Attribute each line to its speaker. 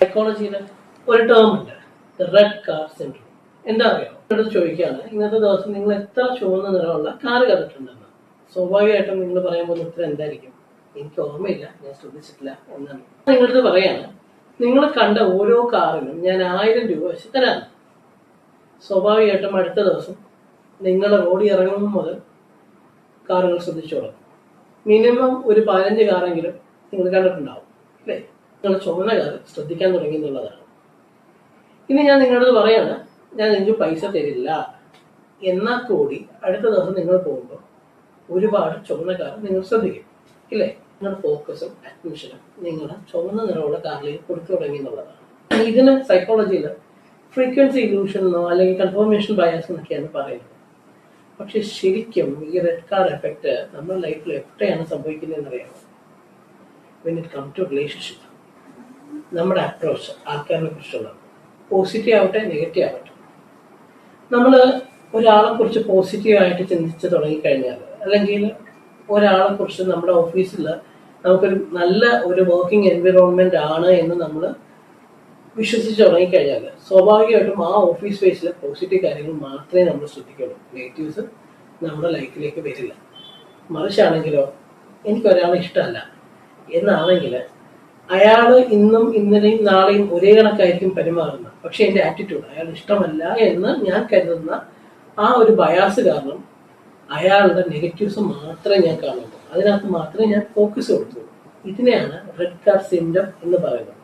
Speaker 1: സൈക്കോളജിയിൽ ഒരു ടേം ഉണ്ട്, റെഡ് കാർ സിൻഡ്രോം. എന്താ അറിയാം, അടുത്ത് ചോദിക്കുകയാണ്, ഇന്നത്തെ ദിവസം നിങ്ങൾ എത്ര ചുവന്ന നിറമുള്ള കാറ് കണ്ടിട്ടുണ്ടെന്ന്. സ്വാഭാവികമായിട്ടും നിങ്ങൾ പറയാൻ പോകുന്ന ഉത്തരം എന്തായിരിക്കും? എനിക്ക് ഓർമ്മയില്ല, ഞാൻ ശ്രദ്ധിച്ചിട്ടില്ല എന്നാണ്. നിങ്ങളടുത്ത് പറയാണ്, നിങ്ങൾ കണ്ട ഓരോ കാറിനും ഞാൻ 1000 രൂപ വെച്ച് തരാമെന്ന്. സ്വാഭാവികമായിട്ടും അടുത്ത ദിവസം നിങ്ങൾ റോഡിൽ ഇറങ്ങുമ്പോൾ മുതൽ കാറുകൾ ശ്രദ്ധിച്ചോളും. മിനിമം ഒരു 15 കാറെങ്കിലും നിങ്ങൾ കണ്ടിട്ടുണ്ടാവും അല്ലേ? നിങ്ങൾ ചുവന്ന കാർ ശ്രദ്ധിക്കാൻ തുടങ്ങി എന്നുള്ളതാണ്. ഇനി ഞാൻ നിങ്ങളോട് പറയാണ്, ഞാൻ നിങ്ങൾക്ക് പൈസ തരില്ല എന്നാൽ കൂടി അടുത്ത ദിവസം നിങ്ങൾ പോകുമ്പോൾ ഒരുപാട് ചുവന്ന കാർ നിങ്ങൾ ശ്രദ്ധിക്കും ഇല്ലേ? നിങ്ങളുടെ ഫോക്കസും അറ്റൻഷനും നിങ്ങൾ ചുവന്ന നിറമുള്ള കാറിലേക്ക് കൊടുത്തു തുടങ്ങി എന്നുള്ളതാണ്. ഇതിന് സൈക്കോളജിയിൽ ഫ്രീക്വൻസി ഇലൂഷൻ എന്നോ അല്ലെങ്കിൽ കൺഫർമേഷൻ ബയാസ് എന്നൊക്കെയാണ് പറയുന്നത്. പക്ഷെ ശരിക്കും ഈ റെഡ് കാർ എഫക്റ്റ് നമ്മുടെ ലൈഫിൽ എവിടെയാണ് സംഭവിക്കുന്നതെന്ന് അറിയാമോ? When it come to relationship. നമ്മുടെ അപ്രോച്ച് ആൾക്കാരെ കുറിച്ചുള്ള പോസിറ്റീവ് ആവട്ടെ നെഗറ്റീവ് ആവട്ടെ, നമ്മൾ ഒരാളെ കുറിച്ച് പോസിറ്റീവായിട്ട് ചിന്തിച്ച് തുടങ്ങിക്കഴിഞ്ഞാൽ, അല്ലെങ്കിൽ ഒരാളെ കുറിച്ച് നമ്മുടെ ഓഫീസിൽ നമുക്കൊരു നല്ല ഒരു വർക്കിംഗ് എൻവിറോൺമെന്റ് ആണ് എന്ന് നമ്മൾ വിശ്വസിച്ച് തുടങ്ങിക്കഴിഞ്ഞാൽ സ്വാഭാവികമായിട്ടും ആ ഓഫീസ് സ്പേസിലെ പോസിറ്റീവ് കാര്യങ്ങൾ മാത്രമേ നമ്മൾ ശ്രദ്ധിക്കുള്ളൂ. നെഗറ്റീവ്സ് നമ്മുടെ ലൈഫിലേക്ക് വരില്ല. മറിച്ചാണെങ്കിലോ, എനിക്കൊരാളെ ഇഷ്ടമല്ല എന്നാണെങ്കിൽ അയാൾ ഇന്നും ഇന്നലെയും നാളെയും ഒരേ കണക്കായിരിക്കും പെരുമാറുന്നത്. പക്ഷെ എൻ്റെ ആറ്റിറ്റ്യൂഡ് അയാൾ ഇഷ്ടമല്ല എന്ന് ഞാൻ കരുതുന്ന ആ ഒരു ബയാസ് കാരണം അയാളുടെ നെഗറ്റീവ്സ് മാത്രമേ ഞാൻ കാണുള്ളൂ. അതിനകത്ത് മാത്രമേ ഞാൻ ഫോക്കസ് കൊടുത്തുള്ളൂ. ഇതിനെയാണ് റെഡ് കാർ സിൻഡ്രോം എന്ന് പറയുന്നത്.